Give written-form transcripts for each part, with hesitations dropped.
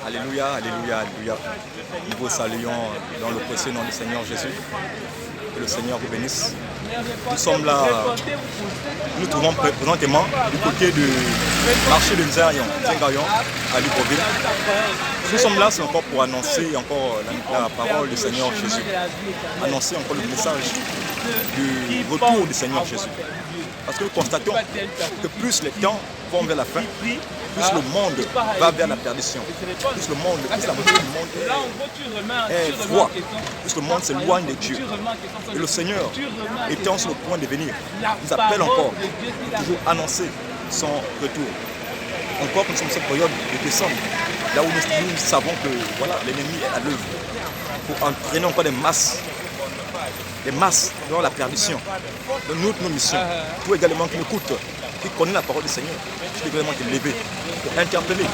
Alléluia, alléluia, alléluia. Nous vous saluons dans le précieux nom du Seigneur Jésus. Que le Seigneur vous bénisse. Nous sommes là, nous nous trouvons présentement du côté du marché de Nzarion à Libreville. Nous sommes là, c'est encore pour annoncer encore la parole du Seigneur Jésus. Annoncer encore le message du retour du Seigneur Jésus. Parce que nous constatons que plus les temps vont vers la fin, plus le monde va vers la perdition. Plus le monde, plus la moitié du monde est froid. Plus le monde s'éloigne de Dieu. Et le Seigneur, étant sur le point de venir, nous appelle encore pour toujours annoncer son retour. Encore que nous sommes dans cette période de décembre, là où nous savons que voilà, l'ennemi est à l'œuvre pour entraîner encore des masses dans la perdition. Nos missions, tout également qui m'écoute, qui connaît la parole du Seigneur, tu dois également te lever, te interpeller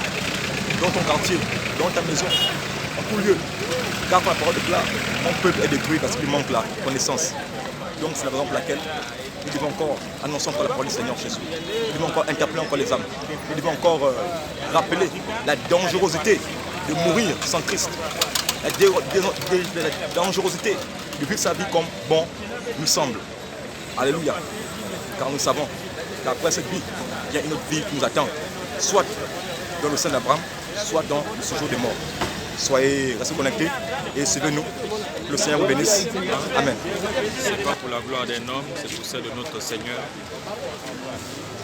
dans ton quartier, dans ta maison, en tout lieu. Car par la parole de Claire, mon peuple est détruit parce qu'il manque la connaissance. Donc c'est la raison pour laquelle nous devons encore annoncer encore la parole du Seigneur Jésus. Nous devons encore interpeller encore les âmes. Nous devons encore rappeler la dangerosité de mourir sans Christ. La dangerosité de vivre sa vie comme bon nous semble. Alléluia. Car nous savons qu'après cette vie, il y a une autre vie qui nous attend. Soit dans le sein d'Abraham, soit dans le séjour des morts. Soyez restés connectés et suivez-nous. Que le Seigneur vous bénisse. Amen. Ce n'est pas pour la gloire d'un homme, c'est pour celle de notre Seigneur.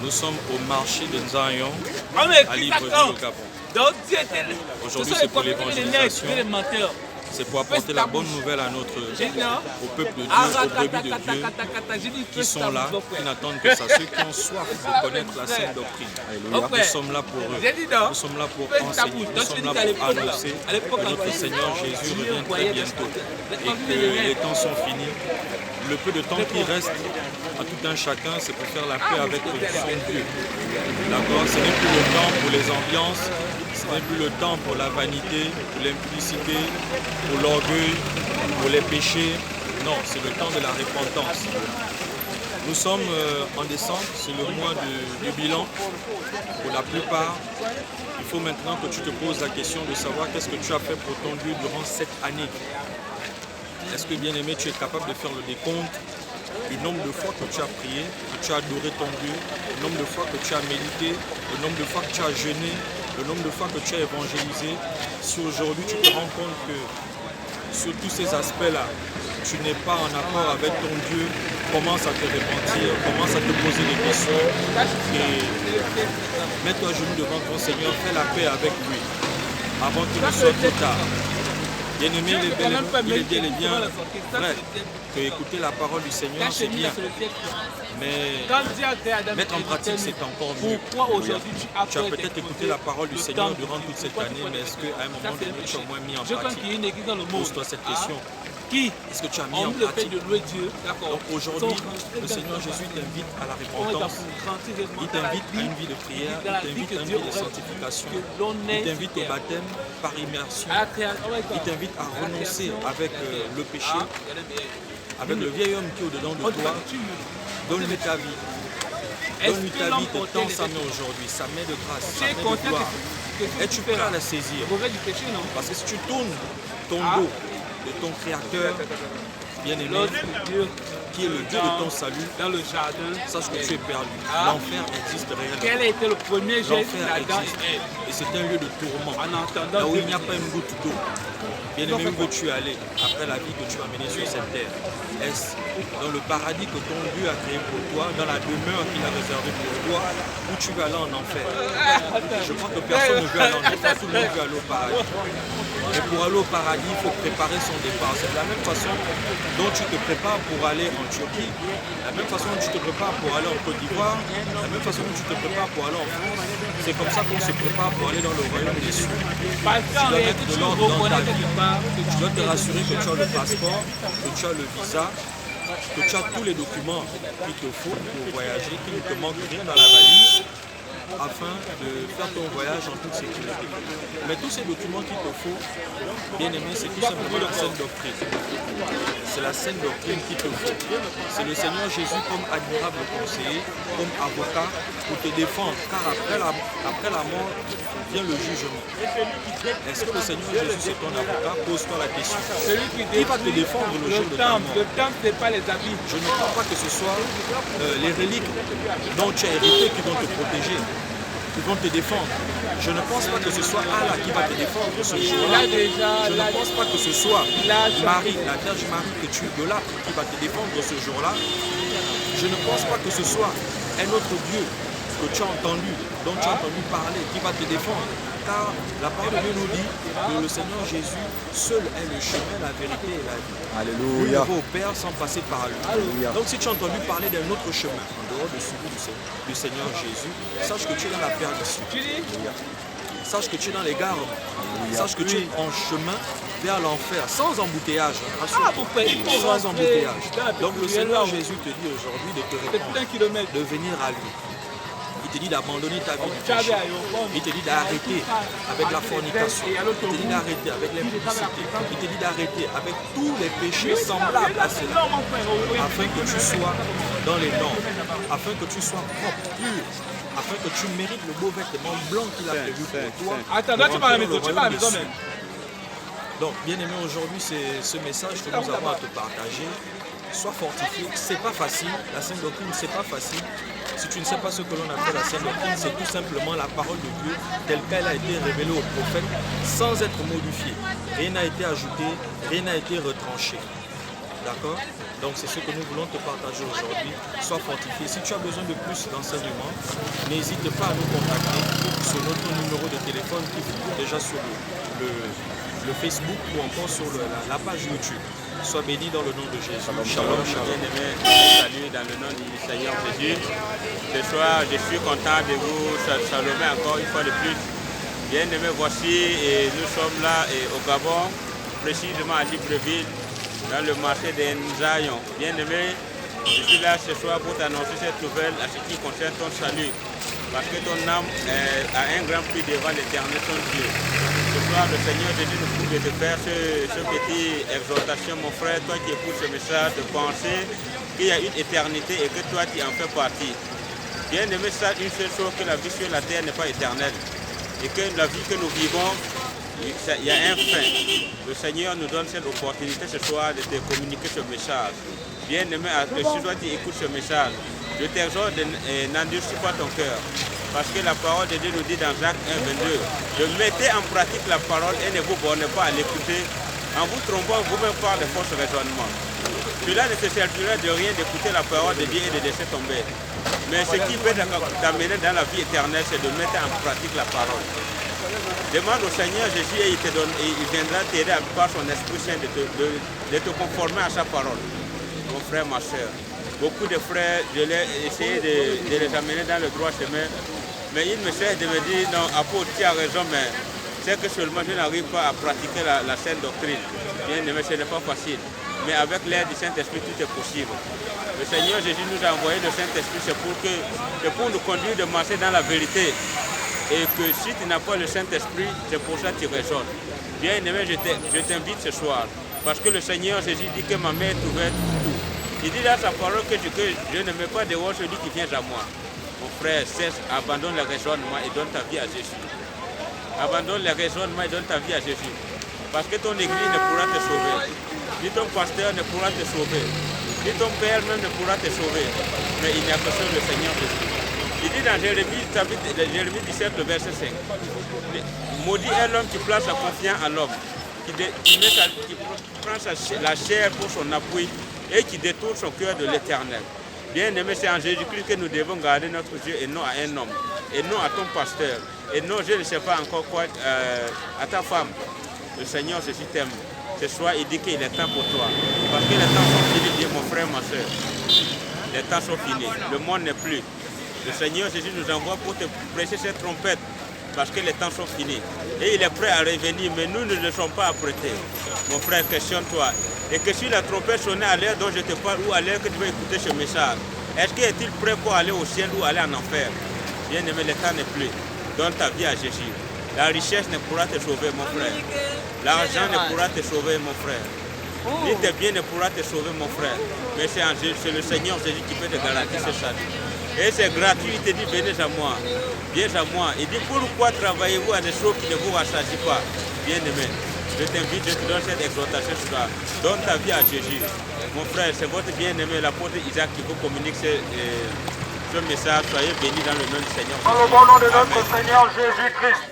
Nous sommes au marché de Nzarion, à Libreville, au Gabon. Aujourd'hui, c'est pour l'évangélisation. C'est pour apporter la bonne nouvelle à au peuple de Dieu, aux brebis de Dieu, qui sont là, qui n'attendent que ça, ceux qui ont soif de connaître la sainte doctrine. Alléluia. Nous sommes là pour eux, nous sommes là pour enseigner, nous sommes là pour annoncer que notre Seigneur Jésus revient très bientôt et que les temps sont finis. Le peu de temps qui reste à tout un chacun, c'est pour faire la paix avec son Dieu. D'accord? Ce n'est plus le temps pour les ambiances, ce n'est plus le temps pour la vanité, pour l'impudicité, pour l'orgueil, pour les péchés. Non, c'est le temps de la repentance. Nous sommes en décembre, c'est le mois du bilan. Pour la plupart, il faut maintenant que tu te poses la question de savoir qu'est-ce que tu as fait pour ton Dieu durant cette année. Est-ce que, bien aimé, tu es capable de faire le décompte du nombre de fois que tu as prié, que tu as adoré ton Dieu, le nombre de fois que tu as médité, le nombre de fois que tu as jeûné, le nombre de fois que tu as évangélisé? Si aujourd'hui tu te rends compte que sur tous ces aspects-là, tu n'es pas en accord avec ton Dieu, commence à te repentir, commence à te poser des questions et mets-toi à genoux devant ton Seigneur, fais la paix avec lui avant qu'il ne soit trop tard. Bien-aimé, il est bel et bien vrai que écouter la parole du Seigneur, c'est bien. Mais mettre en pratique, c'est encore mieux. Tu as peut-être écouté la parole du Seigneur durant toute cette année, mais est-ce qu'à un moment donné, tu as moins mis en pratique? Pose-toi cette question. Est-ce que tu as mis en pratique? Donc aujourd'hui, le Seigneur Jésus t'invite à la repentance. Il t'invite à une vie de prière, il t'invite à une vie de sanctification. Il t'invite au baptême par immersion. Il t'invite à renoncer avec le péché, avec le vieil homme qui est au-dedans de toi. Donne-lui ta vie. Donne-lui ta vie, te tend sa main aujourd'hui, sa main de grâce, sa main de gloire. Es-tu prêt à la saisir? Parce que si tu tournes ton dos de ton Créateur, bien-aimé, qui est le Dieu de ton salut, dans le jardin, sache que tu es perdu. L'enfer existe réellement. Quel était le premier jet L'enfer existe. Et c'est un lieu de tourment. Là où il n'y a pas une goutte d'eau. Bien-aimé, où veux-tu aller après la vie que tu vas mener sur cette terre? Est-ce dans le paradis que ton Dieu a créé pour toi, dans la demeure qu'il a réservée pour toi, ou tu vas aller en enfer? Je crois que personne ne veut aller en enfer, tout le monde veut aller au paradis. Mais pour aller au paradis, il faut préparer son départ. C'est de la même façon dont tu te prépares pour aller en Turquie, la même façon dont tu te prépares pour aller en Côte d'Ivoire, la même façon dont tu te prépares pour aller en France. C'est comme ça qu'on se prépare pour aller dans le royaume des cieux. Tu dois mettre de l'ordre dans ta vie. Tu dois te rassurer que tu as le passeport, que tu as le visa, que tu as tous les documents qu'il te faut pour voyager, qu'il ne te manque rien dans la valise. afin de faire ton voyage en toute sécurité. Mais tous ces documents qu'il te faut, bien aimé, c'est tout simplement la saine doctrine. C'est la saine doctrine qu'il te faut. C'est le Seigneur Jésus comme admirable conseiller, comme avocat pour te défendre. Car après la mort vient le jugement. Est-ce que le Seigneur Jésus c'est ton avocat? Pose-toi la question. Qui va te défendre le jour de ta mort? Le temple, ce n'est pas les habits. Je ne crois pas que ce soit les reliques dont tu as hérité qui vont te protéger, qui vont te défendre. Je ne pense pas que ce soit Allah qui va te défendre ce jour-là. Je ne pense pas que ce soit Marie, la Vierge Marie que tu idolâtres qui va te défendre ce jour-là. Je ne pense pas que ce soit un autre Dieu que tu as entendu, dont tu as entendu parler, qui va te défendre. Car la parole de Dieu nous dit que le Seigneur Jésus seul est le chemin, la vérité et la vie. Alléluia. Nous n'avons au Père sans passer par lui. Alléluia. Donc si tu as entendu parler d'un autre chemin, en dehors de celui du Seigneur Jésus, sache que tu es dans la perdition. Sache que tu es dans les gares. Sache que tu es en chemin vers l'enfer, sans embouteillage. Sans embouteillage. Donc le Seigneur Jésus te dit aujourd'hui de te répondre, de venir à lui. Il te dit d'abandonner ta vie du péché. Il te dit d'arrêter avec la fornication. Il te dit d'arrêter avec l'impudicité. Il te dit d'arrêter avec tous les péchés semblables à cela. Afin que tu sois dans les normes. Afin que tu sois propre, pur. Afin que tu mérites le beau vêtement blanc qu'il a prévu pour toi. Attends, là tu parles à la maison, tu parles à la maison même. Donc, bien aimé, aujourd'hui, c'est ce message que nous avons à te partager. Sois fortifié, c'est pas facile. La Sainte Doctrine, c'est pas facile. Si tu ne sais pas ce que l'on appelle la Sainte Doctrine, c'est tout simplement la parole de Dieu telle qu'elle a été révélée au prophète sans être modifiée. Rien n'a été ajouté, rien n'a été retranché. D'accord? Donc c'est ce que nous voulons te partager aujourd'hui. Sois fortifié. Si tu as besoin de plus d'enseignements, n'hésite pas à nous contacter sur notre numéro de téléphone qui figure déjà sur le Facebook ou encore sur la page YouTube. Sois béni dans le nom de Jésus. Shalom, bien-aimé, salut dans le nom du Seigneur Jésus. Ce soir, je suis content de vous saluer encore une fois de plus. Bien-aimé, voici, et nous sommes là au Gabon, précisément à Libreville, dans le marché de Nzayon. Bien-aimé, je suis là ce soir pour t'annoncer cette nouvelle à ce qui concerne ton salut. Parce que ton âme a un grand prix devant l'Éternel, ton Dieu. Ce soir, le Seigneur Jésus nous prie de te faire ce petit exhortation, mon frère, toi qui écoutes ce message, de penser qu'il y a une éternité et que toi tu en fais partie. Bien aimé, ça, une seule chose, que la vie sur la terre n'est pas éternelle. Et que la vie que nous vivons, il y a un fin. Le Seigneur nous donne cette opportunité ce soir de te communiquer ce message. Bien aimé, si toi tu écoutes ce message, je t'exhorte n'endurcis pas ton cœur. Parce que la parole de Dieu nous dit dans Jacques 1, 22, de mettez en pratique la parole et ne vous bornez pas à l'écouter en vous trompant vous-même par de fausses raisonnements. Cela ne te servira de rien d'écouter la parole de Dieu et de laisser tomber. Mais ce qui peut t'amener dans la vie éternelle, c'est de mettre en pratique la parole. Demande au Seigneur Jésus et il viendra t'aider par son Esprit Saint de te conformer à sa parole. Mon frère, ma soeur, beaucoup de frères, je l'ai essayé de les amener dans le droit chemin. Mais il me sert de me dire, non, apôtre, tu as raison, mais c'est que seulement je n'arrive pas à pratiquer la sainte doctrine. Bien aimé, ce n'est pas facile. Mais avec l'aide du Saint-Esprit, tout est possible. Le Seigneur Jésus nous a envoyé le Saint-Esprit, c'est pour nous conduire de marcher dans la vérité. Et que si tu n'as pas le Saint-Esprit, c'est pour ça que tu raisonnes. Bien aimé, je t'invite ce soir. Parce que le Seigneur Jésus dit que ma main est ouverte pour tout. Il dit dans sa parole que je ne mets pas dehors celui qui vient à moi. Mon frère, cesse, abandonne le raisonnement et donne ta vie à Jésus. Abandonne le raisonnement et donne ta vie à Jésus. Parce que ton église ne pourra te sauver. Ni ton pasteur ne pourra te sauver. Ni ton père même ne pourra te sauver. Mais il n'y a que seul le Seigneur Jésus. Il dit dans Jérémie 17, le verset 5. Maudit est l'homme qui place sa confiance en l'homme. Qui prend la chair pour son appui et qui détourne son cœur de l'Éternel. Bien aimé, c'est en Jésus-Christ que nous devons garder notre Dieu et non à un homme, et non à ton pasteur, et non, je ne sais pas encore quoi, à ta femme. Le Seigneur Jésus t'aime. Ce soir, il dit qu'il est temps pour toi. Parce que les temps sont finis, mon frère, ma soeur. Les temps sont finis. Le monde n'est plus. Le Seigneur Jésus nous envoie pour te prêcher cette trompette. Parce que les temps sont finis. Et il est prêt à revenir, mais nous ne sommes pas apprêtés. Mon frère, questionne-toi. Et que si la trompette sonnait à l'heure dont je te parle ou à l'heure que tu vas écouter ce message, est-ce qu'il est-il prêt pour aller au ciel ou aller en enfer? Bien-aimé, le temps n'est plus. Donne ta vie à Jésus. La richesse ne pourra te sauver, mon frère. L'argent ne pourra te sauver, mon frère. Ni tes biens ne pourra te sauver, mon frère. Mais c'est le Seigneur Jésus qui peut te garantir ce salut. Et c'est gratuit, il te dit, venez à moi. Viens à moi. Il dit, pourquoi travaillez-vous à des choses qui ne vous rassasient pas? Bien-aimé, je t'invite, je te donne cette exhortation sur toi. Donne ta vie à Jésus. Mon frère, c'est votre bien-aimé, l'apôtre Isaac, qui vous communique ce message. Soyez bénis dans le nom du Seigneur. Dans le bon nom de notre Seigneur Jésus-Christ.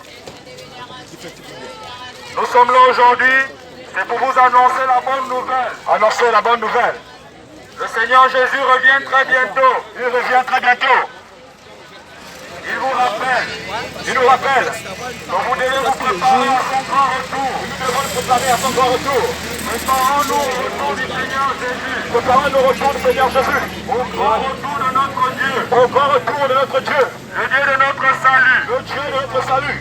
Nous sommes là aujourd'hui, c'est pour vous annoncer la bonne nouvelle. Annoncer la bonne nouvelle. Le Seigneur Jésus revient très bientôt. Il revient très bientôt. Il vous rappelle. Il nous rappelle. Donc vous devez vous préparer à son grand retour. Nous devons nous préparer à son grand retour. Préparons-nous au retour du Seigneur Jésus. Préparons-nous au retour du Seigneur Jésus. Au grand retour de notre Dieu. Au grand retour de notre Dieu. Le Dieu de notre salut. Le Dieu de notre salut.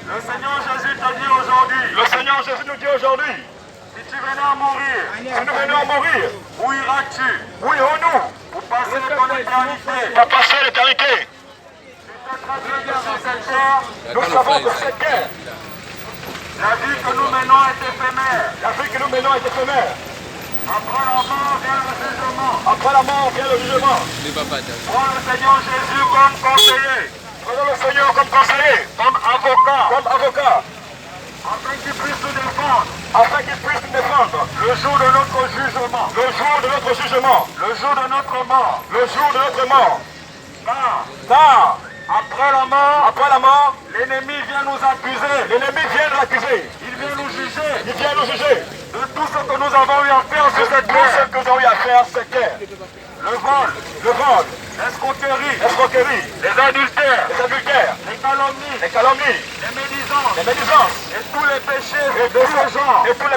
Le Seigneur Jésus te dit aujourd'hui. Le Seigneur Jésus nous dit aujourd'hui. Si tu venais à mourir. Si nous venons à mourir. Où iras-tu? Où irons-nous? Pour passer ton éternité. Pour passer l'éternité. Nous savons que cette guerre, la vie que nous menons est éphémère. La vie que nous menons est éphémère. Après la mort vient le jugement. Après la mort vient le jugement. Prends le Seigneur Jésus comme conseiller. Prenons le Seigneur comme conseiller. Comme avocat. Comme avocat. Afin qu'il puisse nous défendre. Afin qu'il puisse nous défendre. Le jour de notre jugement. Le jour de notre jugement. Le jour de notre mort. Le jour de notre mort. Car après la mort, l'ennemi vient nous accuser. L'ennemi vient nous accuser. Il vient nous juger. Il vient nous juger. De tout ce que nous avons eu à faire sur cette terre. Ce que nous avons eu à faire sur cette terre. Le vol, l'escroquerie, les adultères, les calomnies, les médisances, et tous les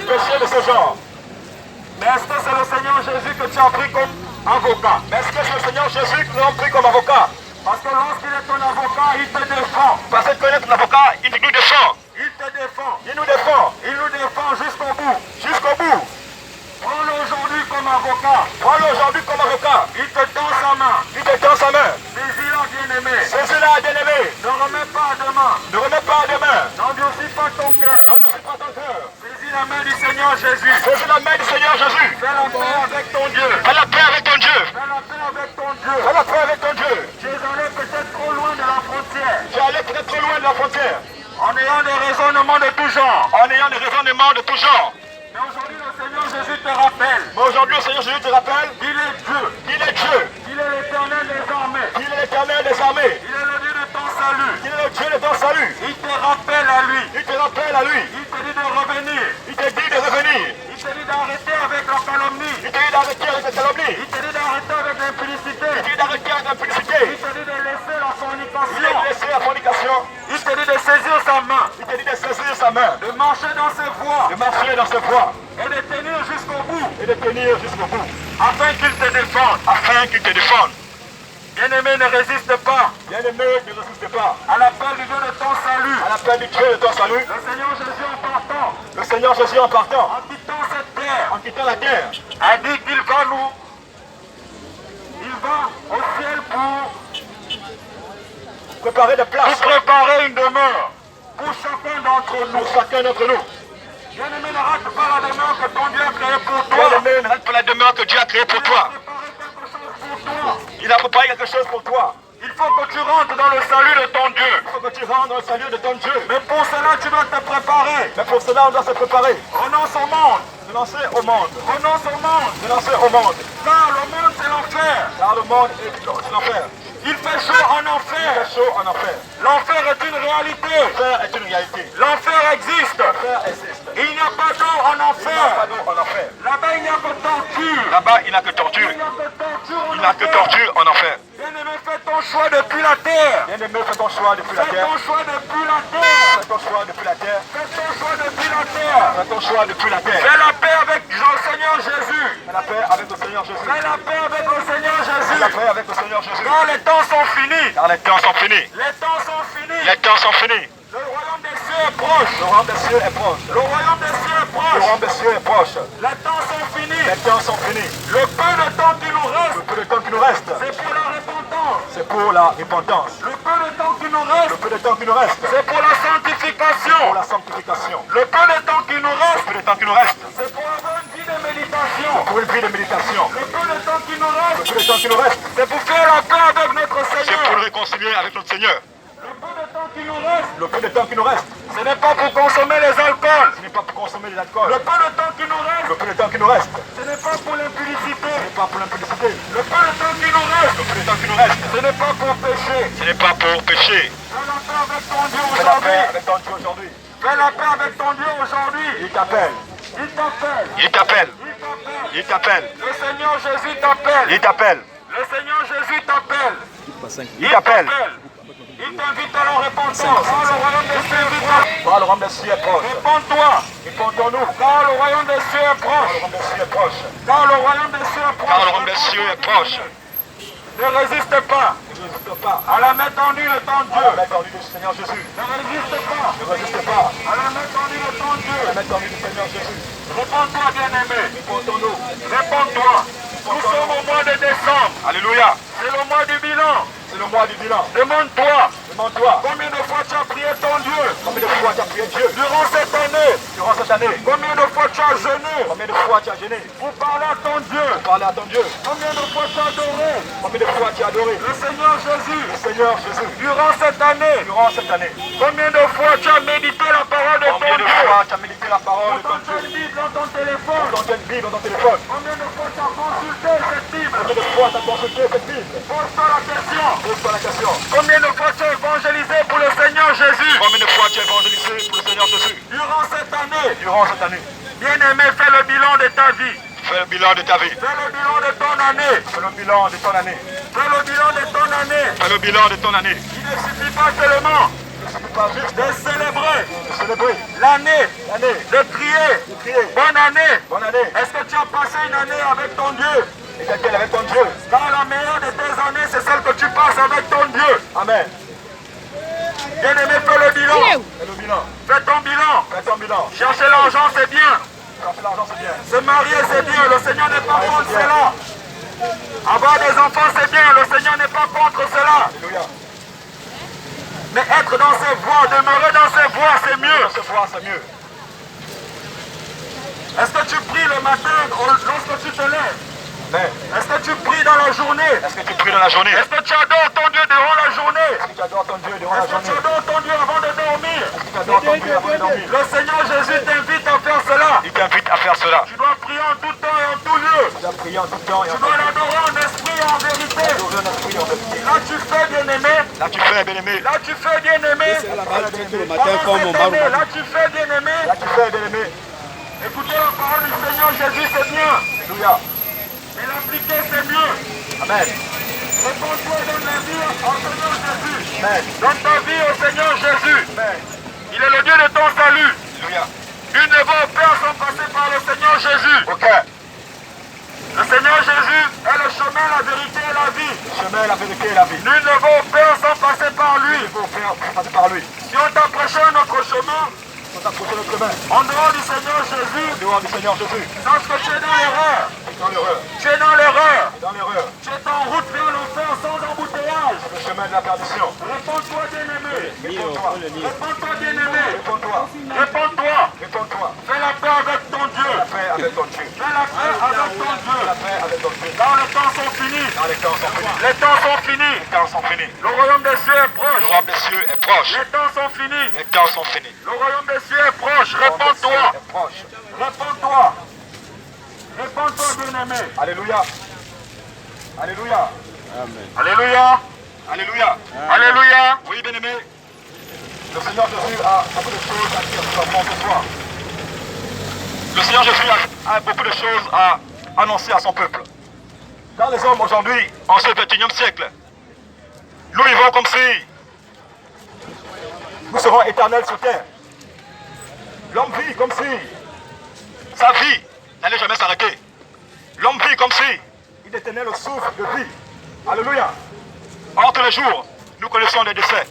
péchés de ce genre. Mais est-ce que c'est le Seigneur Jésus que tu as pris comme avocat? Mais est-ce que c'est le Seigneur Jésus que tu as pris comme avocat? Parce que lorsqu'il est ton avocat, il te défend. Parce qu'il est ton avocat, il nous défend. Il te défend. Il nous défend. Il nous défend jusqu'au bout. Jusqu'au bout. Prends-le aujourd'hui comme avocat. Prends-le aujourd'hui comme avocat. Il te tend sa main. Il te tend sa main. Saisis-la, bien-aimé. Saisis-la, bien-aimé. Ne remets pas à demain. Ne remets pas à demain. N'endurcis pas ton cœur. N'endurcis pas ton cœur. Saisis la main du Seigneur Jésus. Saisis la main du Seigneur Jésus. Fais la paix avec ton Dieu. Fais la paix avec ton Dieu. Fais la paix avec ton Dieu. Fais la paix avec ton Dieu. Tu es allé peut-être trop loin de la frontière. Tu es allé peut-être trop loin de la frontière. En ayant des raisonnements de tout genre. En ayant des raisonnements de tout genre. Mais aujourd'hui, le Seigneur Jésus te rappelle. Mais aujourd'hui, le Seigneur Jésus te rappelle qu'il est Dieu. Qu'il est Dieu. Qu'il est l'éternel des armées. Qu'il est l'éternel des armées. Il est le Dieu de ton salut. Il est le Dieu de ton salut. Il te rappelle à lui. Il te rappelle à lui. Il te dit de revenir. Il te dit de revenir. Il te dit d'arrêter avec la calomnie. Il te dit d'arrêter avec la calomnie. Il te dit d'arrêter avec l'impudicité. Il te dit d'arrêter avec l'impudicité. Il te dit de laisser la fornication. Il te dit de laisser la fornication. Il te dit de saisir sa main. Il te dit de saisir sa main. De marcher dans ses voies. De marcher dans ses voies. Et de tenir jusqu'au bout. Et de tenir jusqu'au bout. Afin qu'il te défende. Afin qu'il te défende. Bien-aimé, ne résiste pas. Bien-aimé, ne résiste pas. À l'appel du Dieu de ton salut. À l'appel du Dieu de ton salut. Le Seigneur Jésus en partant. Le Seigneur Jésus en partant. En quittant cette terre. En quittant la terre. A dit qu'il va nous. Il va au ciel pour préparer des places. Pour préparer une demeure. Pour chacun d'entre nous. Pour chacun d'entre nous. Bien-aimé, ne rate pas la demeure que ton Dieu a créée pour toi. Bien-aimé, ne rate pas la demeure que Dieu a créée pour toi. Il a préparé quelque chose pour toi. Il faut que tu rentres dans le salut de ton Dieu. Il faut que tu rentres dans le salut de ton Dieu. Mais pour cela, tu dois te préparer. Mais pour cela, on doit se préparer. Renonce au monde. Renoncer au monde. Renonce au monde. Renoncer au monde. Car le monde, c'est l'enfer. Car le monde est l'enfer. Il fait chaud en enfer. Il fait chaud en enfer. L'enfer est une réalité. L'enfer est une réalité. L'enfer existe. L'enfer existe. Il n'y a pas d'eau en enfer. Il n'y a pas d'eau en enfer. Là-bas, il n'y a que torture. Là-bas, il n'y a que torture. Il n'y a que torture en enfer. Bien-aimé, fais ton choix depuis la terre. Bien-aimé, fais ton choix depuis la terre. Fais ton choix depuis la terre. Fais ton choix depuis la terre. Fais ton choix depuis la terre. Fais ton choix depuis la terre. Fais la paix avec le Seigneur Jésus. Fais la paix avec le Seigneur Jésus. Fais la paix avec le Seigneur Jésus. Fais la paix avec le Seigneur Jésus. Car les temps sont finis. Car les temps sont finis. Les temps sont finis. Les temps sont finis. Le royaume des cieux est proche. Le royaume des cieux est proche. Le royaume des cieux est proche. Le royaume des cieux est proche. Les temps sont finis. Les temps sont finis. Le peu de temps qui nous reste. Le peu de temps qui nous reste. C'est pour la repentance. C'est pour la repentance. Le peu de temps nous reste, le peu de temps qui nous reste, c'est pour la sanctification. pour la sanctification. Le peu de temps qui nous reste, Le peu de temps qui nous reste, c'est pour avoir une vie de méditation. pour une vie de méditation. Le peu de temps qui nous Le reste, peu de temps qui nous reste, c'est pour faire la paix avec notre c'est Seigneur. pour le réconcilier avec notre Seigneur. Le peu de temps qui nous reste, Le peu de temps qui nous reste, ce n'est pas pour consommer les alcools. ce n'est pas pour consommer de l'alcool. Le peu de temps qui nous reste, Le peu de temps qui nous reste, ce n'est pas pour l'impudicité. ce n'est pas pour l'impudicité. Le peu de temps qui nous reste, Le peu de temps qui nous reste, ce n'est pas pour pécher. ce n'est pas pour pécher. Fais la paix avec ton Dieu Fais la paix aujourd'hui. avec ton Dieu aujourd'hui. Fais la paix avec ton Dieu aujourd'hui. Il t'appelle. Il t'appelle. Il t'appelle. Il t'appelle. Il t'appelle. Le Seigneur Jésus t'appelle. Il t'appelle. Le Seigneur Jésus t'appelle. Il t'appelle. Il t'invite à la repentance. Car le royaume des cieux est proche. Car le royaume des cieux est proche. Réponds-toi. Répondons-nous. Car le royaume des cieux est Car proche. le royaume des cieux est proche. Car le royaume des cieux est proche. Car le royaume des cieux est proche. Ne résiste pas Ne résiste pas à la main tendue de ton à Dieu. la main tendue du Seigneur Jésus. Ne résiste pas Ne résiste pas à la main tendue de ton Dieu. à la main tendue du Seigneur Jésus. Réponds-toi, bien-aimé. Répondons-nous. Réponds-toi. Nous sommes au mois de décembre. Alléluia. C'est le mois du bilan. C'est le mois du bilan. Demande-toi Demande-toi. combien de fois tu as prié ton Dieu Combien de fois tu as prié Dieu durant cette année. durant cette année? Combien de fois tu as jeûné Combien de fois tu as gêné pour parler à ton Dieu. pour parler à ton Dieu? Combien de fois tu as adoré Combien de fois tu as adoré le Seigneur Jésus le Seigneur Jésus durant cette année. durant cette année? Combien de fois tu as médité la parole de ton Combien de Dieu. fois tu as médité la parole de ton Dans Dieu? une Bible, dans ton téléphone. Dans ton Bible, dans ton téléphone? Combien de fois tu as consulté cette Bible. Combien de fois tu as consulté cette Bible? Pose-toi la question. Pose-toi la question. Combien de fois tu as évangélisé pour le Seigneur Jésus Combien de fois tu as évangélisé pour le Seigneur Jésus durant cette année. durant cette année? Bien-aimé, fais le bilan de ta vie. Fais le bilan de ta vie. Fais le bilan de ton année. Fais le bilan de ton année. Fais le bilan de ton année. Fais le bilan de ton année. Il ne suffit pas seulement Ne suffit pas juste de célébrer de célébrer l'année, l'année, de crier de crier bonne année. bonne année. Est-ce que tu as passé une année avec ton Dieu? Et quelle avec ton Dieu? Car la meilleure de tes années, c'est celle que tu passes avec ton Dieu. Amen. Bien-aimé, fais le bilan. Fais le bilan. Fais ton bilan. Fais ton bilan. Chercher l'argent, c'est bien. Chercher l'argent, c'est bien. Se marier, c'est bien. Le Seigneur n'est pas contre cela. Avoir des enfants, c'est bien. Le Seigneur n'est pas contre cela. Alléluia. Mais être dans ses voies, demeurer dans ses voies, c'est mieux. Ce soir, c'est mieux. Est-ce que tu pries le matin lorsque tu te lèves? Mais Est-ce que tu pries dans la journée? est-ce que tu pries dans la journée? Est-ce que tu adores ton Dieu durant la journée? Est-ce que tu adores ton Dieu durant la Est-ce que tu journée? adores ton Dieu avant de dormir? Est-ce que tu adores ton Dieu avant de dormir? Le Seigneur Jésus t'invite à faire cela. Il t'invite à faire cela. Tu dois prier en tout temps et en tout lieu. Tu dois prier en tout temps et en Tu tout dois lieu. l'adorer en esprit et en vérité. Adorer en esprit et en vérité. Là tu fais bien-aimé. Là, tu fais, bien-aimé. Là tu fais bien-aimé. La balle tout le matin Pendant comme on cette parle. année, là tu fais bien-aimé. Là, tu fais, bien-aimé. Écoutez la parole du Seigneur Jésus, c'est bien. Alléluia. Mais l'appliquer, c'est mieux. Amen. Réponds-toi et donne la vie au Seigneur Jésus. Amen. Donne ta vie au Seigneur Jésus. Amen. Il est le Dieu de ton salut. Alléluia. Nul ne va au Père sans passer par le Seigneur Jésus. Ok. Le Seigneur Jésus est le chemin, la vérité et la vie. Le chemin, la vérité et la vie. Nul ne va au Père sans passer par lui. Il faut faire passer par lui. Si on t'a prêché un autre chemin, Il faut t'approcher notre chemin. en dehors du Seigneur Jésus, Dehors du Seigneur Jésus. sache que tu es dans l'erreur. Dans l'erreur. Tu es dans l'erreur. Dans l'erreur. Tu es en route vers l'enfer sans embouteillage. Le chemin de la perdition. Réponds-toi, bien-aimé. Réponds-toi. Réponds-toi, bien-aimé. Réponds-toi. Réponds-toi. Réponds-toi. Fais la paix avec ton Dieu. La paix avec ton Dieu. Fais la paix avec ton Dieu. La paix avec ton Dieu. Quand les temps sont finis. Quand les temps sont finis. Les temps sont finis. Les temps sont finis. Le royaume des cieux est Le proche. royaume des cieux est proche. Les temps sont finis. Les temps sont finis. Le royaume des cieux est proche. Le royaume des cieux Réponds-toi. est proche. Réponds-toi. Réponds-toi, bien-aimé. Alléluia. Alléluia. Alléluia. Alléluia. Alléluia. Oui, bien-aimé. Le Seigneur Jésus a beaucoup de choses à dire à son peuple ce soir. Le Seigneur Jésus a beaucoup de choses à annoncer à son peuple. Car les hommes aujourd'hui, en ce 21e siècle, nous vivons comme si nous serons éternels sur terre. L'homme vit comme si sa vie n'allait jamais s'arrêter. L'homme vit comme si il détenait le souffle de vie. Alléluia. Or, tous les jours, nous connaissons des décès.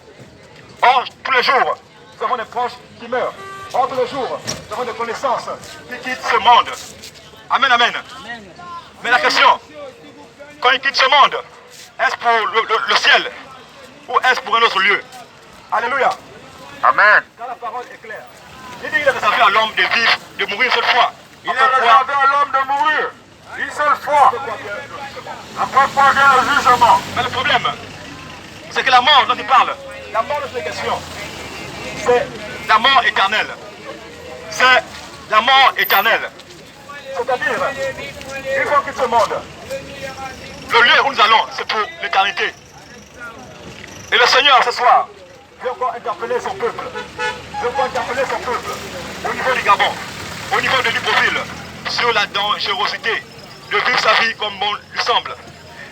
Or, tous les jours, nous avons des proches qui meurent. Or, tous les jours, nous avons des connaissances qui quittent ce monde. Amen, amen. Mais la question, quand ils quittent ce monde, est-ce pour le ciel ou est-ce pour un autre lieu? Alléluia. Amen. Car la parole est claire. Il dit qu'il est réservé à l'homme de vivre, de mourir une seule fois. Il est réservé à l'homme de mourir une seule fois. Après quoi vient le jugement. Mais le problème, c'est que la mort dont il parle, la mort de ces questions, c'est la mort éternelle. C'est la mort éternelle. C'est-à-dire, une fois qu'il se monde, le lieu où nous allons, c'est pour l'éternité. Et le Seigneur, ce soir, vient encore interpeller son peuple. Vient encore interpeller son peuple au niveau du Gabon, au niveau de Libreville, sur la dangerosité de vivre sa vie comme bon lui semble.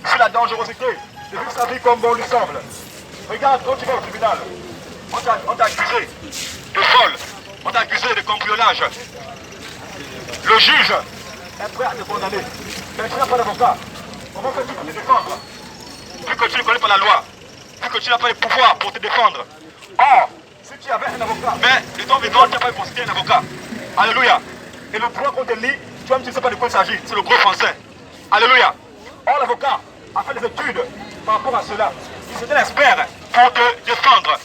Sur la dangerosité de vivre sa vie comme bon lui semble. Regarde, quand tu vas au tribunal, on t'a accusé de vol, on t'a accusé de cambriolage. Le juge est prêt à te condamner. Mais tu n'as pas d'avocat. Comment fais-tu pour te défendre? Vu que tu ne connais pas la loi, vu que tu n'as pas le pouvoir pour te défendre. Or, si tu avais un avocat, mais de ton vivant, tu n'as pas considéré un avocat. Alléluia. Et le droit qu'on te lit, toi-même tu ne sais pas de quoi il s'agit. C'est le gros français. Alléluia. Or, l'avocat a fait des études par rapport à cela. Il s'était l'expert pour te défendre.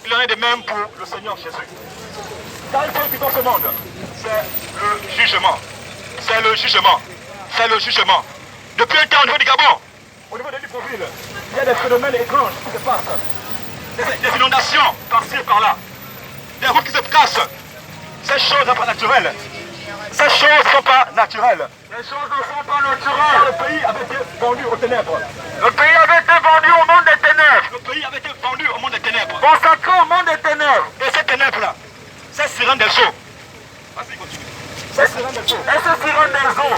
Il en est de même pour le Seigneur Jésus. Car il faut que dans ce monde, c'est le jugement. C'est le jugement. C'est le jugement. Depuis un temps au niveau du Gabon, au niveau de Libreville, il y a des phénomènes étranges qui se passent. Des inondations par-ci et par-là. Des routes qui se cassent. Ces choses ne sont pas naturelles. Ces choses ne sont pas naturelles. Les choses ne sont pas naturelles. Le pays avait été vendu aux ténèbres. Le pays avait été vendu au monde des ténèbres. Le pays avait été vendu au monde des ténèbres. Consacré au monde des ténèbres. Et ces ténèbres-là, ces sirènes des eaux. Vas-y, continue. Ces sirènes des eaux. Et ces sirènes des eaux.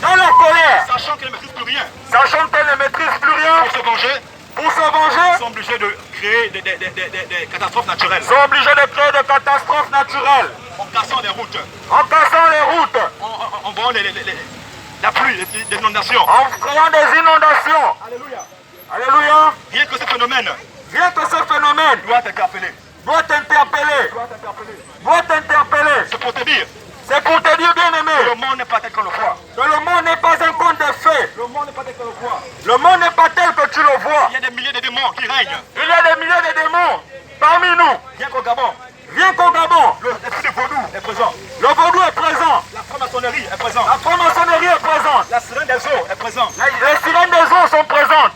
Dans la colère. Sachant qu'elles ne maîtrisent plus rien. Sachant qu'elles ne maîtrisent plus rien. Pour se venger. Pour se venger. Ils sont obligés de créer des catastrophes naturelles. Ils sont obligés de créer des catastrophes naturelles. En cassant les routes. En cassant les routes. En voyant la pluie, des inondations. En créant des inondations. Alléluia. Alléluia. Rien que ce phénomène. Rien que ce phénomène. Doit t'interpeller. Doit t'interpeller. Doit t'interpeller. C'est pour te dire. C'est pour te dire, bien aimé. Que le monde n'est pas tel qu'on le voit. Que le monde n'est pas un conte de fées. Le monde n'est pas tel qu'on le voit. Le monde n'est pas tel que tu le vois. Il y a des milliers de démons qui règnent. Il y a des milliers de démons parmi nous. Viens qu'au Gabon. Viens qu'au Gabon. L'esprit de vaudou est présent. Le vaudou est présent. La franc-maçonnerie est présente. La franc-maçonnerie est présente. La sirène des eaux est présente. Les sirènes des eaux sont présentes.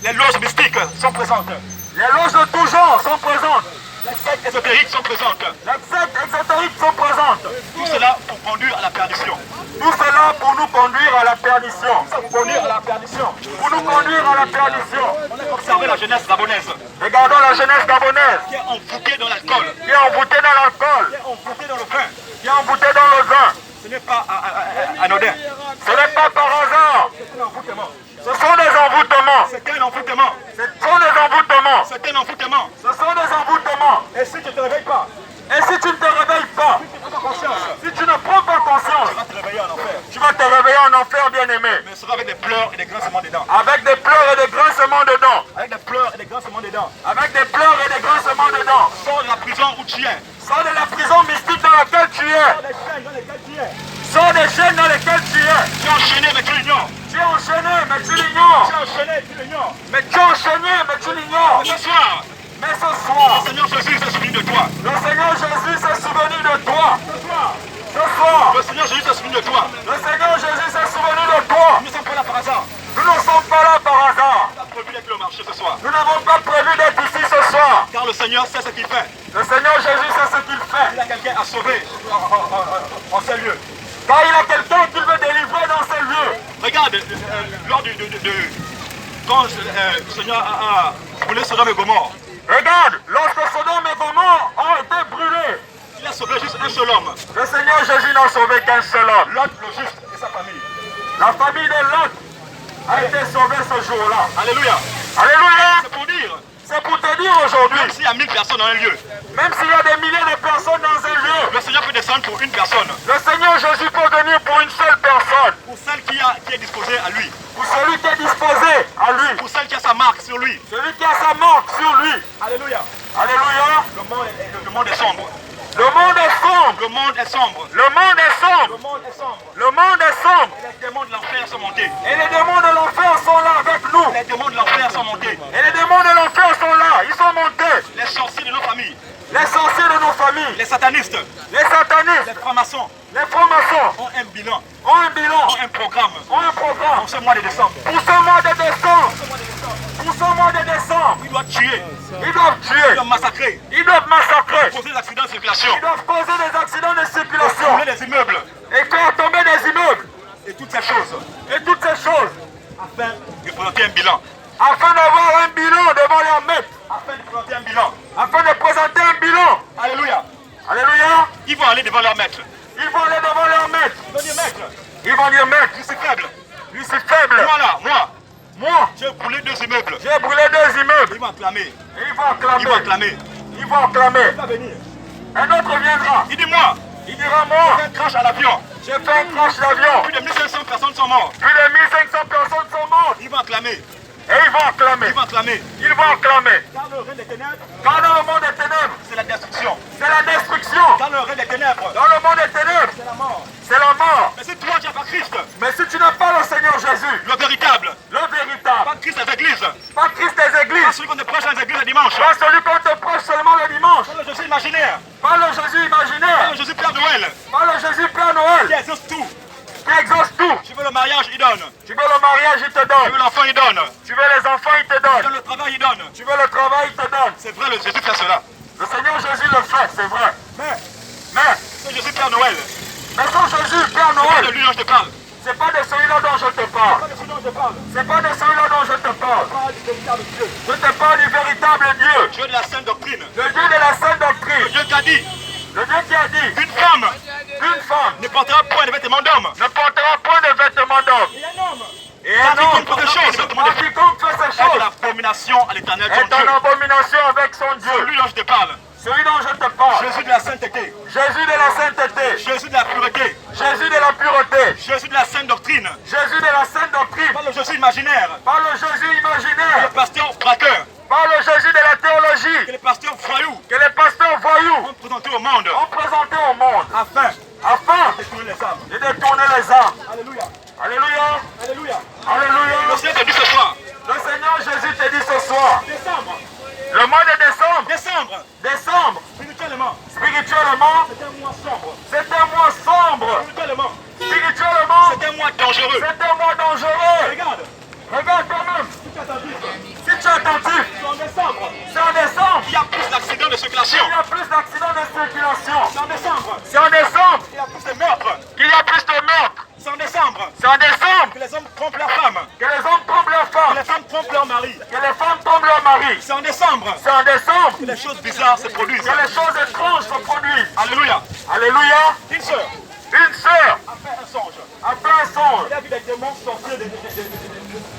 Les loges mystiques sont présentes. Les loges de tout genre sont présentes. Les sectes ésotériques sont présentes. Les sectes ésotériques sont présentes. Tout cela pour conduire à la perdition. Tout cela pour nous conduire à la perdition. Pour conduire à la perdition. Pour nous conduire à la perdition. On a observé la jeunesse gabonaise. Regardons la jeunesse gabonaise. Qui est envoûtée dans l'alcool. Qui est envoûtée dans l'alcool. Qui est envoûtée dans le vin. Qui est envoûtée dans le vin. Ce n'est pas anodin. Ce n'est pas par hasard. C'est un envoûtement. Ce sont des envoûtements. C'est un envoûtement. Ce sont des envoûtements. C'est un envoûtement. Ce sont des envoûtements. Et si tu ne te réveilles pas, et si tu ne te réveilles pas, si tu ne prends pas conscience, tu vas te réveiller en enfer. Tu vas te réveiller en enfer, bien aimé. Mais ce sera avec des pleurs et des grincements des dents. Avec des pleurs et des grincements de dents. Avec des pleurs et des grincements des dents. Avec des pleurs et des grincements de dents. Sors de la prison où tu es. Sors de la prison mystique dans laquelle tu es. Sors des chaînes dans lesquelles tu es. Sors des chaînes dans lesquelles tu es. Tu es enchaîné, mais tu l'ignores. Tu es enchaîné, mais tu l'ignores. Tu es enchaîné, tu l'ignores. Mais tu es enchaîné, mais tu l'ignores. Ce soir. Mais ce soir. Le Seigneur Jésus s'est souvenu de toi. Le Seigneur Jésus s'est souvenu de toi. Ce soir. Le Seigneur Jésus s'est souvenu de toi. Le Seigneur Jésus s'est souvenu de toi. Nous ne sommes pas là par hasard. Nous ne sommes pas là par hasard. Nous n'avons pas prévu d'être au marché ce soir. Nous n'avons pas prévu d'être ici ce soir. Car le Seigneur sait ce qu'il fait. Le Seigneur Jésus sait ce qu'il fait. Il a quelqu'un à sauver en ces lieux. Car il a quelqu'un qu'il veut délivrer dans ces lieux. Regarde, lors quand le Seigneur a brûlé Sodome et Gomorrhe. Regarde, lorsque Sodome et Gomorrhe ont été brûlés, il a sauvé juste un seul homme. Le Seigneur Jésus n'a sauvé qu'un seul homme. Lot, le juste, et sa famille. La famille de Lot a été sauvée ce jour-là. Alléluia. Alléluia. C'est pour dire. C'est pour te dire aujourd'hui. Même s'il y a 1000 personnes dans un lieu. Même s'il y a des milliers de personnes dans un lieu. Le Seigneur peut descendre pour une personne. Le Seigneur Jésus peut venir pour une seule personne. Pour celle qui est disposée à lui. Pour celui qui est disposé à lui. Pour celle qui a sa marque sur lui. Celui qui a sa marque sur lui. Alléluia. Alléluia. Le monde est sombre. Le monde est sombre. Le monde est sombre. Le monde est sombre. Le monde est sombre. Le monde est sombre. Et les démons de l'enfer sont montés. Et les démons de l'enfer sont là avec nous. Les démons de l'enfer sont montés. Et les démons de l'enfer sont là, ils sont montés. Les sorciers de nos familles. Les sorciers de nos familles. Les satanistes. Les satanistes. Les francs-maçons. Les francs-maçons. Ont un bilan. Ont un bilan. Ont un programme. Ont un programme. Pour ce mois de décembre. Pour ce mois de décembre. Pour ce mois de décembre. Ils doivent tuer. Ils doivent Ils tuer. doivent massacrer. Ils doivent massacrer. Causer des accidents de circulation. Ils doivent causer des accidents de circulation. Brûler des immeubles. Et faire tomber des immeubles. Et toutes ces choses. Et toutes ces choses. Afin de présenter un bilan. Afin d'avoir un bilan devant leur maître. Afin de présenter un bilan. Afin de présenter un bilan. Alléluia. Alléluia. Ils vont aller devant leur maître. Ils vont aller devant leur maître. Ils vont dire maître. Ils vont dire maître. Je suis faible. Lui c'est faible. Moi là, Moi, j'ai brûlé 2 immeubles. j'ai brûlé 2 immeubles. Ils vont acclamer. Et ils vont acclamer. Ils vont acclamer. Ils vont acclamer. Il va venir. Un autre viendra. Il dit moi. Il dira moi. J'ai un crash à l'avion. J'ai fait un crash d'avion. Plus de 1500 personnes sont mortes. Plus de 1500 personnes sont mortes. Ils vont acclamer. Et ils vont acclamer. Ils vont acclamer. Ils vont acclamer. Car le règne des ténèbres, Car dans le monde des ténèbres, c'est la destruction. c'est la destruction. Dans le règne des ténèbres, Dans le monde des ténèbres, c'est la mort. c'est la mort. Mais si toi tu n'as pas Christ, Mais si tu n'as pas le Seigneur Jésus, le véritable, le véritable, pas Christ des églises, pas Christ des pas églises, celui qu'on te prêche dans les églises le dimanche, pas celui qu'on te prêche seulement le dimanche, pas le Jésus imaginaire, pas le Jésus pas imaginaire, le Jésus Père Noël, pas le Jésus Père qui Noël, exauce tout. qui exauce tout. Tu veux le mariage, il donne. Tu veux le mariage, il te Tu donne. veux l'enfant, il donne. Tu veux les enfants, il te Tu donne. veux le travail, il donne. Tu veux le travail, il te donne. C'est vrai, le Jésus fait cela. Le Seigneur Jésus le fait, c'est vrai. Mais Ce Jésus Père Noël, son Jésus, Père c'est de Noël, lui dont je te parle. c'est pas de celui-là dont je te parle. Pas de celui dont je te parle. C'est pas de celui-là dont je te parle. Parle du véritable Dieu. Je te parle du véritable Dieu. Dieu de la sainte doctrine. Le Dieu de la sainte doctrine. Dieu qui a dit Le Dieu qui a dit qu'une femme qu'une femme ne portera point de vêtements d'homme. ne portera point de vêtements d'homme. Et un homme, Et un homme, quiconque fait ces choses, à quiconque fait ces est de choses, l'abomination à l'éternel son est Dieu. en abomination avec son Dieu. Celui dont je te parle. Celui dont je te parle. Jésus de la sainteté. Jésus de la sainteté. Jésus de la pureté. Jésus de la pureté. Jésus de la sainte doctrine. Jésus de la sainte doctrine. Pas le Jésus imaginaire. Pas le Jésus Le imaginaire. pasteur braqueur. Pas le Jésus de la Que théologie. les pasteurs voyous Que les pasteurs voyous ont présenté au monde. ont présenté au monde. Afin Afin de détourner les âmes. de détourner les âmes. Alléluia. Alléluia. Alléluia. Le Alléluia. Seigneur te dit ce soir. Le Seigneur Jésus te dit ce soir. Décembre. Le mois de décembre. Décembre. Décembre. Spirituellement. Spirituellement, C'est un mois sombre. c'est un mois sombre. Spirituellement. Spirituellement, C'est un mois dangereux. c'est un mois dangereux. Regarde. Regarde toi-même. Si tu es attentif. Si tu es attentif, C'est en décembre. c'est en décembre. Il y a plus d'accidents de circulation. Il y a plus d'accidents de circulation. C'est en décembre. C'est en décembre Il y a plus de meurtres. qu'il y a plus de meurtres. C'est en décembre. C'est en décembre Que les hommes trompent leurs femmes. que les hommes trompent leurs Que femmes. les femmes trompent leurs maris. Que les femmes trompent leurs maris. C'est en décembre. C'est en décembre Que les choses bizarres se produisent. que les choses étranges se produisent. Alléluia. Alléluia. Une sœur Une sœur a fait un songe. a fait un songe. Elle a vu des démons sortir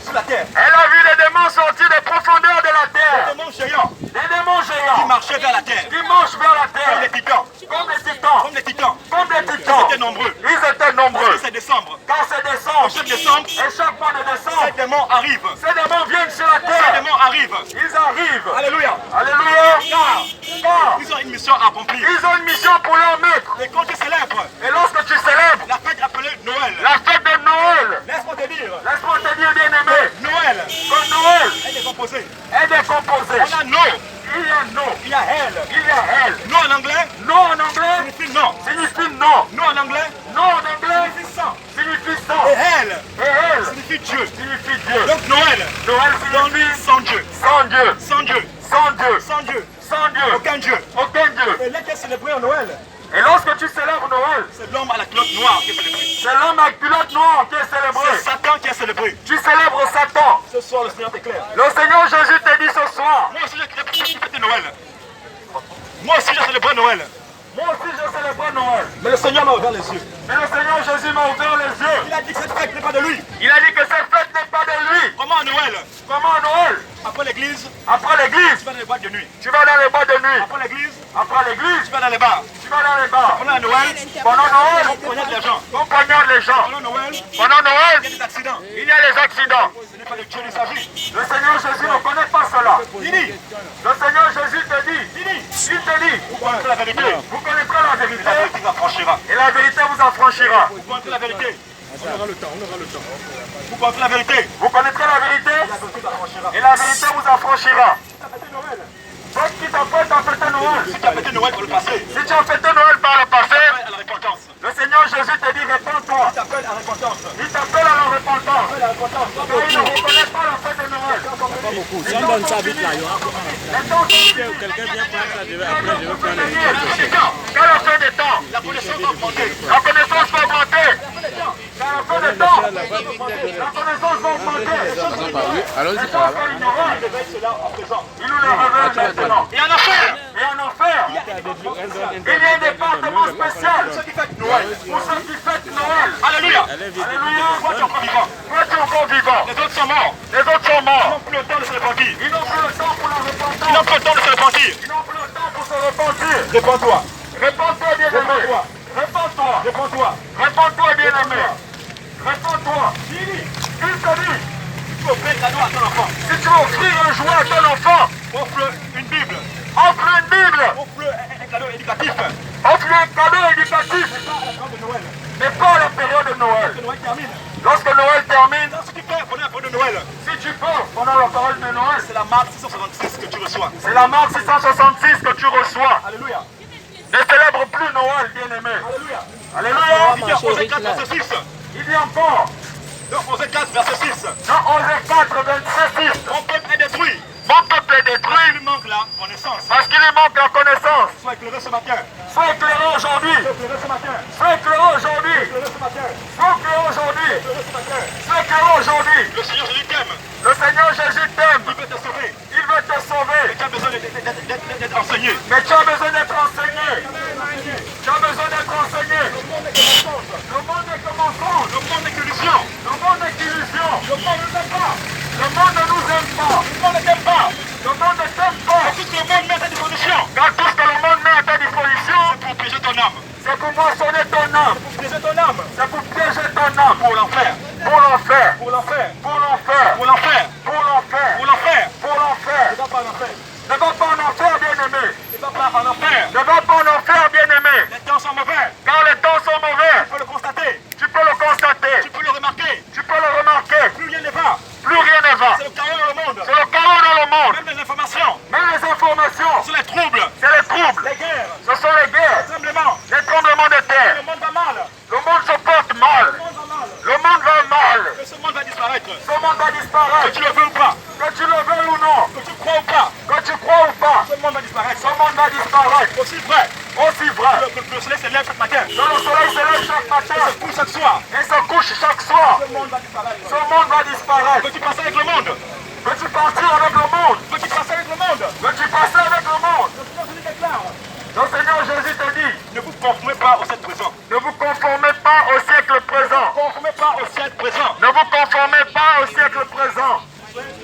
sur la terre. Elle a vu des démons sortir des profondeurs de la Des terre. démons géants Des démons qui géants marchaient vers la terre. qui marchent vers la Comme les terre. titans. Comme des titans. Comme les titans. Comme des Ils titans. étaient nombreux. Ils étaient Parce nombreux. que c'est décembre. Quand c'est décembre, Chaque décembre, et chaque mois de ces décembre, démons arrivent. ces démons viennent sur la Ces terre. démons arrivent. Ils arrivent. Alléluia. Alléluia. Car ils ont une mission à accomplir. Ils ont une mission pour leur maître. Et quand tu célèbres Et lorsque tu célèbres la fête appelée Noël, la fête de Noël, laisse-moi te dire, laisse-moi te dire, bien-aimé, Noël que Noël est décomposé. est décomposé. On a no, Il y a no, il y a elle. il y a elle. No en anglais No en anglais signifie non. signifie non. No en anglais Non en anglais signifie sans. signifie Et sans. elle Et elle signifie Dieu. signifie Dieu. Donc Noël, Noël donc signifie sans Dieu. sans Dieu. Sans Dieu. Sans Dieu. Sans Dieu. Sans Dieu. Aucun Dieu. Aucun Dieu. Et là qui est célébré en Noël, Et lorsque tu célèbres Noël, c'est l'homme à la culotte noire qui est célébré. c'est l'homme avec culotte noire qui est célébré. C'est Satan qui est célébré. Tu célèbres Satan. Ce soir, le Seigneur t'éclaire. Le Seigneur Jésus te dit ce soir. Moi aussi, j'ai fêté Noël. Moi aussi, j'ai célébré Noël. Moi aussi je célèbre Noël. Mais le Seigneur m'a ouvert les yeux. Mais le Seigneur Jésus m'a ouvert les yeux. Il a dit que cette fête n'est pas de lui. Il a dit que cette fête n'est pas de lui. Comment à Noël? Comment Noël? Après l'église, Après l'église, tu vas dans les boîtes de nuit. tu vas dans les boîtes de nuit. Après l'église, Après l'église, tu vas dans les bars. tu vas dans les bars. Pendant Noël, Pendant Noël, on poignarde les gens. on poignarde les gens. Pendant Noël, Pendant il y a Noël, des accidents. il y a des accidents. Ce n'est pas le Dieu de sa vie. Le Seigneur Jésus ne connaît pas cela. Il dit, Le Seigneur Jésus te dit, il te dit, vous connaissez la vérité. vous connaîtrez la La vérité vérité vous affranchira. et la vérité vous affranchira. Vous connaissez la vérité. On aura le temps. Vous connaissez la vérité. Vous connaîtrez la vérité La vérité vous affranchira. et la vérité vous affranchira. Tu as fêté t'apprêtes à fêter Noël. Si tu as fêté Noël par le passé, Si tu as fêté Noël par le passé, à la repentance. le Seigneur Jésus te dit réponds-toi. Il t'appelle à la repentance. Il t'appelle à la repentance. À la repentance. Et il ne reconnaît pas la fête de Noël. Les temps sont finis. Les temps sont finis. Quelqu'un vient prendre ça, après je vais prendre La une fin des temps. Qu'à la fin des temps, La connaissance va augmenter. la connaissance va augmenter. Qu'à la fin des temps, la connaissance va augmenter. Les gens sont ignorants. Il révèle cela en présent. Il nous le révèle maintenant. Et en enfer, Et en enfer, il y a un département spécial ceux qui fêtent Noël. pour ceux qui fêtent Noël. Alléluia. Alléluia. Toi, tu es encore vivant. Toi, tu es encore vivant. Les autres sont morts. Les autres sont Ils morts. n'ont plus le temps de se repentir. Ils n'ont plus le temps pour la Ils repentance. n'ont plus le temps de se repentir. Ils n'ont plus le temps pour se repentir. Réponds-toi. Réponds-toi, bien-aimé. Réponds-toi. Réponds-toi. Réponds-toi, bien-aimé. Réponds-toi. Il te dit, Tu peux offrir un cadeau à ton enfant. si tu veux offrir un jouet à ton enfant, Offre une Bible. offre une Bible. Offre un cadeau éducatif. Offre un cadeau éducatif. Pas à la fin de Noël. Mais pas à la période de Noël. Que Noël termine. Lorsque Noël termine, Dans ce qui fait pendant la période de Noël, si tu peux, pendant la parole de Noël, c'est la marque 666 que tu reçois. c'est la marque 666 que tu reçois. Alléluia. Ne célèbre plus Noël, bien-aimé. Alléluia. Alléluia. Il dit en Osée 4, verset 6. Il dit encore, Dans Osée 4, verset 6. dans 11 4, 26, 6, Mon peuple est détruit. mon peuple est détruit Il lui manque la connaissance. parce qu'il lui manque la connaissance. Sois éclairé ce matin. Sois éclairé aujourd'hui. Sois éclairé ce matin. Sois éclairé aujourd'hui. Éclairé ce matin. Sois éclairé aujourd'hui. Éclairé ce matin. Sois éclairé aujourd'hui. Le Seigneur Jésus t'aime. Le Seigneur Jésus t'aime. Il veut te sauver. Il veut te sauver. Tu as besoin d'être enseigné. Mais tu as besoin d'être enseigné. Tu as besoin d'être enseigné. Le monde est comme un songe. Le monde est illusion. Le monde est illusion. Le monde ne t'aime pas. Le monde ne nous aime pas. Le monde ne t'aime pas. Le monde ne t'aime pas. Tout ce que le monde met à ta disposition, Car tout ce que le monde met à ta disposition, c'est pour piéger ton âme. c'est pour moissonner ton âme. Pour piéger ton âme. C'est pour piéger ton âme. Pour l'enfer. Pour l'enfer. Pour l'enfer. Pour l'enfer. Pour l'enfer. Pour l'enfer. Pour l'enfer. Pour l'enfer. Ne va pas en enfer. Ne va pas en enfer, bien-aimé. Ne va pas en enfer. Ne va pas en enfer, bien-aimé. Les temps sont mauvais. Car les temps sont mauvais. Tu peux le constater. Tu peux le constater. Tu peux le remarquer. Tu peux le remarquer. Plus rien ne va. Plus rien ne va. C'est le chaos dans le monde. C'est le chaos dans le monde. Même les informations. Même les informations, C'est les troubles. c'est les troubles. Les guerres. Ce sont les guerres, Les tremblements. les tremblements de terre. Le monde va mal. Le monde se porte mal. Le monde va mal. Le monde va mal. Que ce monde va disparaître. Ce monde va Que disparaître. tu le veux ou pas. Que tu le veuilles ou non. Que tu crois ou pas. Que tu crois ou pas. Ce monde va disparaître. Ce monde va disparaître. Aussi vrai. Aussi vrai. Que le soleil se lève chaque matin. Que le soleil se lève chaque matin Pour chaque soir. et se couche chaque soir. Ce monde va disparaître. Ce monde va disparaître. Veux-tu passer avec le monde? Veux-tu partir avec le monde? Veux-tu passer avec le monde? Veux-tu passer avec le monde? Le Seigneur Jésus déclare. Le Seigneur Jésus te dit, Ne vous conformez pas au siècle présent. ne vous conformez pas au siècle présent. Ne vous conformez pas au siècle présent. Ne vous conformez pas au siècle présent.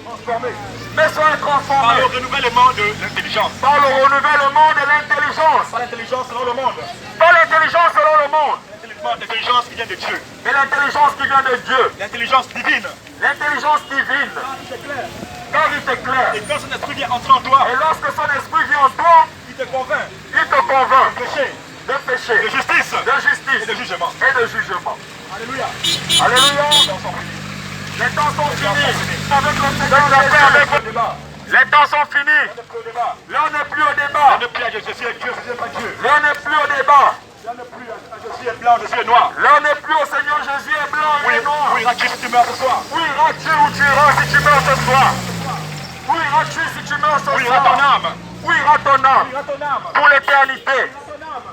Transformez Mais soyez par transformés le renouvellement de l'intelligence. par le renouvellement de l'intelligence. Pas l'intelligence selon le monde. Pas l'intelligence selon le monde, L'intelligence qui vient de Dieu. mais l'intelligence qui vient de Dieu. L'intelligence divine. L'intelligence divine, C'est clair. car il t'éclaire. Et quand son esprit vient entrer en toi, Et lorsque son esprit vient en toi, il te convainc il te convainc de péché, de péché, de justice de et justice de jugement. et de jugement. Alléluia. Alléluia. Les temps sont finis. Avec le Seigneur Jésus. Les temps sont finis. L'heure n'est plus au débat. Ne plus à Dieu, je suis Dieu, je suis pas Dieu. L'heure n'est plus au débat. Je ne plus à je suis blanc, je suis noir. L'heure n'est plus au Seigneur Jésus est blanc et noir. Où iras-tu si tu meurs ce soir? Où iras-tu ou tu iras si tu meurs ce soir? Où iras-tu si tu meurs ce Où ira ton soir? âme? Où ira ton âme? Où ira ton âme? Pour l'éternité.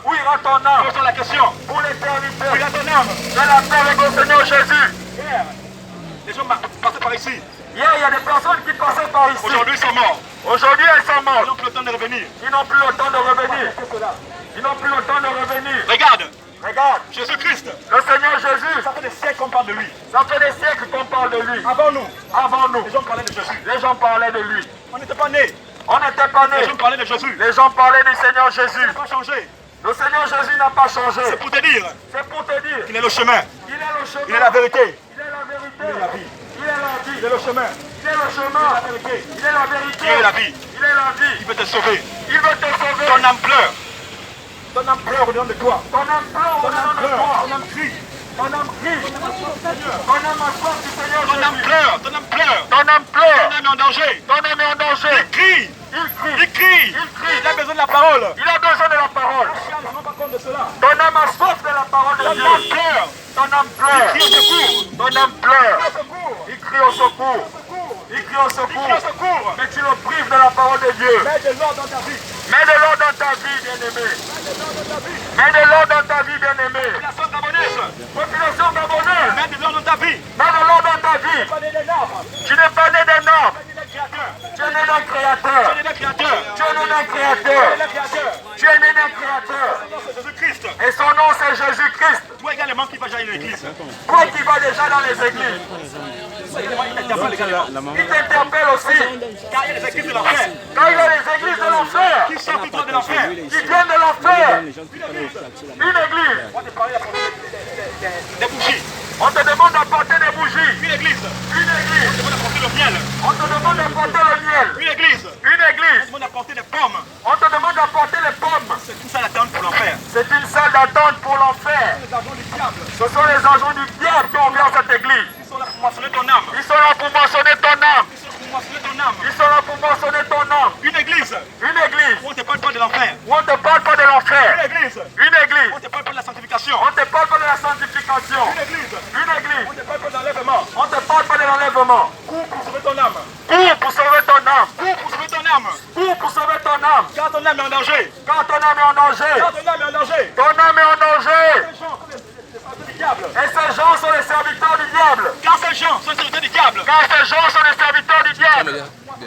Où ira ton âme? Pose-toi la question. Pour l'éternité. Où ira ton âme? De la paix avec le Seigneur Jésus. Hier, les gens passaient par ici. Hier, il y a des personnes qui passaient par ici. Aujourd'hui, ils sont morts. Aujourd'hui, elles sont Ils mortes. n'ont plus le temps de revenir. Ils n'ont plus le temps de revenir. Qu'est-ce que cela? Ils n'ont plus le temps de revenir. Regarde, Regarde, Jésus-Christ, le Seigneur Jésus, ça fait des siècles qu'on parle de lui. ça fait des siècles qu'on parle de lui. Avant nous, Avant nous, les gens parlaient de Jésus. les gens parlaient de lui. On n'était pas nés. On n'était pas Les nés. gens parlaient de Jésus. Les gens parlaient du Seigneur Jésus. Ça n'a pas changé. Le Seigneur Jésus n'a pas changé. C'est pour te dire C'est pour te dire, qu'il est le chemin. il est le chemin. Il est la vérité. Il est la vérité. Il est la vie. Il est la vie. Il est le chemin. Il est le chemin. La vérité. Il est la vérité. Il est la vie. Il est la vie. Il veut te sauver. Il veut te sauver. Ton âme pleure. Ton âme pleure au-dedans de toi. Ton âme pleure Ton au-dedans âme de pleure. toi. Ton âme crie. Ton âme crie. Ton âme a soif du Seigneur Ton âme Jésus. pleure. Ton âme pleure. Ton âme Ton pleure. âme est en danger. Ton âme est en danger. Il crie. Il crie. Il a besoin de la parole. Il a besoin de la parole. Ne rends pas compte de cela. Ton âme a soif de la parole de Dieu. Ton âme pleure. Il crie au secours. Ton âme pleure. Au secours. Il crie au secours. Il crie au Il crie au secours. secours. Mais tu le prives de la parole de Dieu. Mets de l'ordre dans ta vie. Mets de l'ordre dans ta vie, bien-aimé. Mets de l'ordre dans ta vie, bien-aimé. Population gabonaise. Population gabonaise. Mets de l'ordre dans ta vie. Mets de l'ordre dans ta vie. Pas des arbres. Tu n'es pas né d'un homme. Tu es né créateur. Tu es né d'un créateur. Tu es né créateur. Tu es né d'un Tu créateur. es né créateur. Tu es né d'un créateur. C'est Jésus-Christ. Et son nom c'est Jésus-Christ. Toi également qui vas à l'église. Toi qui vas déjà dans les églises. Il t'interpelle aussi. Car il y a des églises de l'enfer. Quand il y a les églises de l'enfer. Qui sortent tout droit de l'enfer. Qui viennent de l'enfer. Une église. On te parle des bougies. On te demande d'apporter des bougies. Une église. Une église. On te demande d'apporter le miel. On te demande d'apporter le miel. Une église. Une On église. te demande d'apporter des pommes. On te demande d'apporter les pommes. C'est tout ça l'attente pour l'enfer. C'est une salle d'attente pour l'enfer. Les argents du diable. Ce sont les agents du diable qui ont ouvert cette église. Ils sont là pour moissonner ton âme. Ils sont là pour mentionner ton âme. Ils sont pour moissonner ton âme. Ils sont là pour mentionner ton âme. Une église. Une église Où on ne te parle pas de l'enfer. où on ne te parle pas de l'enfer. Une église. Une église On ne te parle pas de la sanctification. on ne te parle pas de la sanctification. Une église. Une église On ne te parle pas de l'enlèvement. on ne te parle pas de l'enlèvement. Cours pour sauver ton âme. Cours pour sauver ton âme. Cours pour sauver ton âme. Cours pour sauver ton âme. Car ton âme est en danger. Quand ton âme est en danger. Car ton âme est en danger. Ton âme est en danger. Ces gens sont des serviteurs du diable. Et ces gens sont les serviteurs du diable. Car ces gens sont des serviteurs du diable. Car ces gens sont les serviteurs du diable.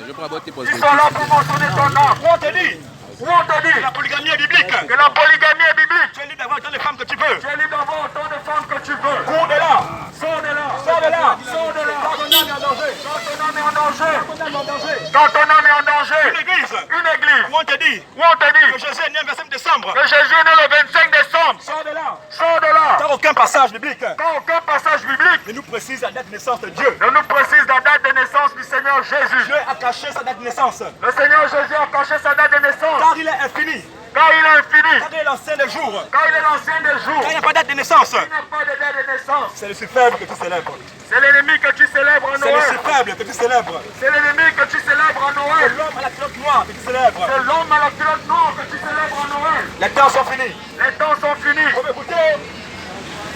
Je prends votre Ils sont là pour mentionner ton âme. Où on te dit Où on te dit que la polygamie est biblique. que la polygamie est biblique. Tu es libre d'avoir autant de femmes que tu veux. Tu es libre d'avoir autant de femmes que tu veux. Cours de là. Sors de là. Sors de là. Sors de là. Car ton âme est en danger. Quand ton âme est en danger. Ton âme est en danger. Quand ton âme est en danger. Une église. Une église. Où on te dit Où on te dit que Jésus est né le 25 décembre. que Jésus est né le 25 décembre. Sors de là. Sors de là. Car aucun passage biblique Quand aucun passage biblique ne nous précise la date de naissance de Dieu. ne nous précise la date de naissance du Seigneur Jésus. Dieu a caché sa date de naissance. Le Seigneur Jésus a caché sa date de naissance. Car il est infini. Quand il est infini. Car il est l'ancien des jours. Quand il est l'ancien des jours. Car il n'y a pas de date de naissance. Il n'a pas de date de naissance. C'est le suprême que tu célèbres. C'est l'ennemi que tu célèbres en C'est le Noël. suprême que tu célèbres. C'est l'ennemi que tu célèbres en C'est Noël. l'homme à la culotte noire que tu célèbres. C'est l'homme à la culotte noire que tu célèbres en Noël. Les temps sont finis. Les temps sont finis. Faut m'écouter.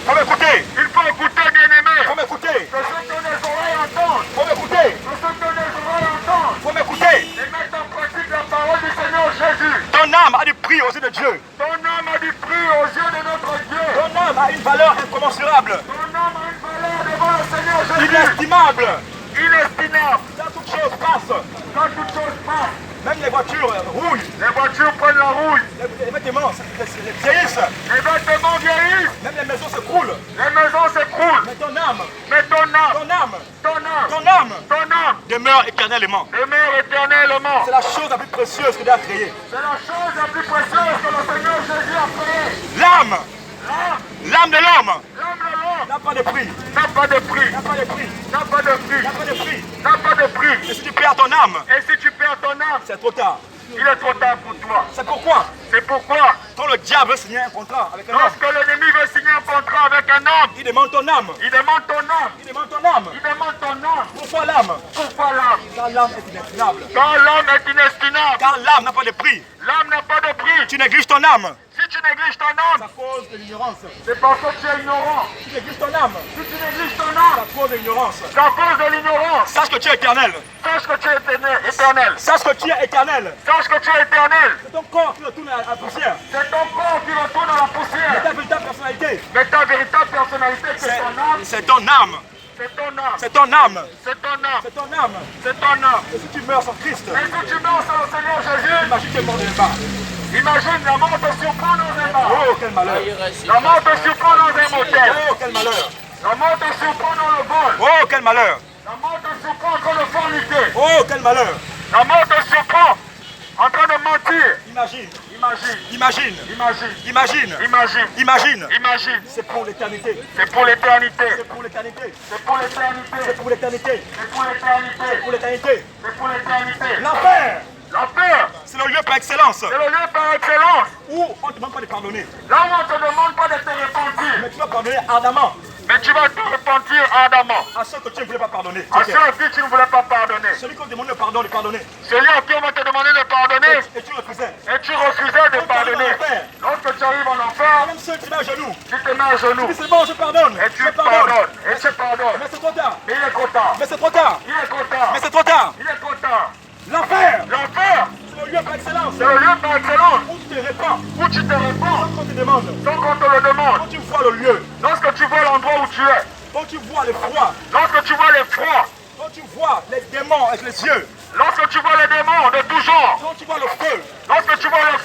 Faut m'écouter. Il faut écouter, bien-aimé. Faut m'écouter. Que ceux qui ont des oreilles entendent. Faut m'écouter. Que ceux qui ont des oreilles entendent. Faut m'écouter. Et mettent en pratique la parole du Seigneur Jésus. Ton âme a du prix aux yeux de Dieu. Ton âme a du prix aux yeux de notre Dieu. Ton âme a une valeur incommensurable. Ton âme a une valeur devant le Seigneur Jésus. Inestimable. Inestimable. Quand toute chose passe, Quand toutes choses passent, même les voitures rouillent, les voitures prennent la rouille. les vêtements vieillissent, Les vêtements vieillissent. même les maisons s'écroulent. Les maisons s'écroulent. Mais ton âme, Mais ton âme, ton âme, ton âme, ton âme ton âme demeure éternellement. demeure éternellement. C'est la chose la plus précieuse que Dieu a créée. C'est la chose la plus précieuse que le Seigneur Jésus a créée. L'âme, L'âme, l'âme de l'homme l'âme de l'homme n'a pas de prix, n'a pas de prix, n'a pas de prix, n'a pas de prix, n'a pas de prix. n'a pas de prix. Et si tu perds ton âme, Et si tu perds ton âme, c'est trop tard. il est trop tard pour toi. C'est pourquoi, C'est pourquoi, quand le diable veut signer un contrat avec un homme, lorsque l'ennemi veut signer un contrat avec un homme, il demande ton âme, il demande ton âme, il demande ton âme. il demande ton âme. Pourquoi l'âme? Pourquoi l'âme? Car l'âme est inestimable. Quand l'âme est inestimable, Car l'âme n'a pas de prix. l'âme n'a pas de prix. Tu négliges ton âme. Si tu négliges ton C'est à âme, cause de l'ignorance. c'est parce que tu es ignorant. Tu négliges ton âme. Si tu négliges ton C'est âme, à cause de l'ignorance. c'est à cause de l'ignorance. Sache que tu es éternel. Sache que tu es éternel. Sache que tu es éternel. Sache que tu es éternel. C'est ton corps qui retourne à la poussière. C'est ton corps qui retourne à la C'est poussière. ta véritable personnalité. Mais ta véritable personnalité, c'est ton âme. C'est ton âme. C'est ton âme. C'est ton âme. C'est ton âme. C'est ton âme. C'est ton âme. Et si tu meurs sans Christ, Et si tu meurs sur le Seigneur Jésus, imagine que tu es mort de bas. imagine la mort te surprend dans un bar. Oh, quel malheur. La mort te surprend dans un motel. Oh, quel malheur. La mort te surprend dans le vol. Oh, quel malheur. La mort te surprend en train de forniquer. Oh, quel malheur. La mort te surprend en train de mentir. Imagine. Imagine, Imagine. imagine, Imagine. imagine, Imagine. imagine. C'est pour l'éternité. C'est pour l'éternité. C'est pour l'éternité. C'est pour l'éternité. C'est pour l'éternité. C'est pour l'éternité. Pour l'éternité. C'est pour l'éternité. L'enfer, L'enfer, c'est le lieu par excellence c'est le lieu par excellence. où on ne te demande pas de pardonner. Là où on ne te demande pas de te repentir. Mais tu vas pardonner ardemment. Mais tu vas te repentir ardemment. À ceux que tu ne voulais pas pardonner. À ceux à qui tu ne voulais pas pardonner. Celui qui te demande pardon, de pardonner. Celui à qui on va te demander de pardonner. Et tu refusais. Et tu refusais de pardonner. Lorsque tu arrives en enfer, Même ceux qui te mettent à genoux. tu te mets à genoux. Tu dis c'est bon, je pardonne. Et tu pardonnes. Et tu pardonnes. Mais c'est trop tard. Mais il est trop tard. Mais c'est trop tard. Il est trop tard. Mais c'est trop tard. Il est trop tard. L'enfer, L'enfer, c'est le lieu par excellence. c'est le lieu par excellence Où tu te répands. où tu te réponds Quand on te demande. sans qu'on te le demande. Quand tu vois le lieu. Lorsque tu vois l'endroit où tu es, Quand tu vois le froid. lorsque tu vois les froids, Quand tu vois les démons avec les yeux. lorsque tu vois les démons de tout genre, Quand tu vois le feu. lorsque tu vois le feu,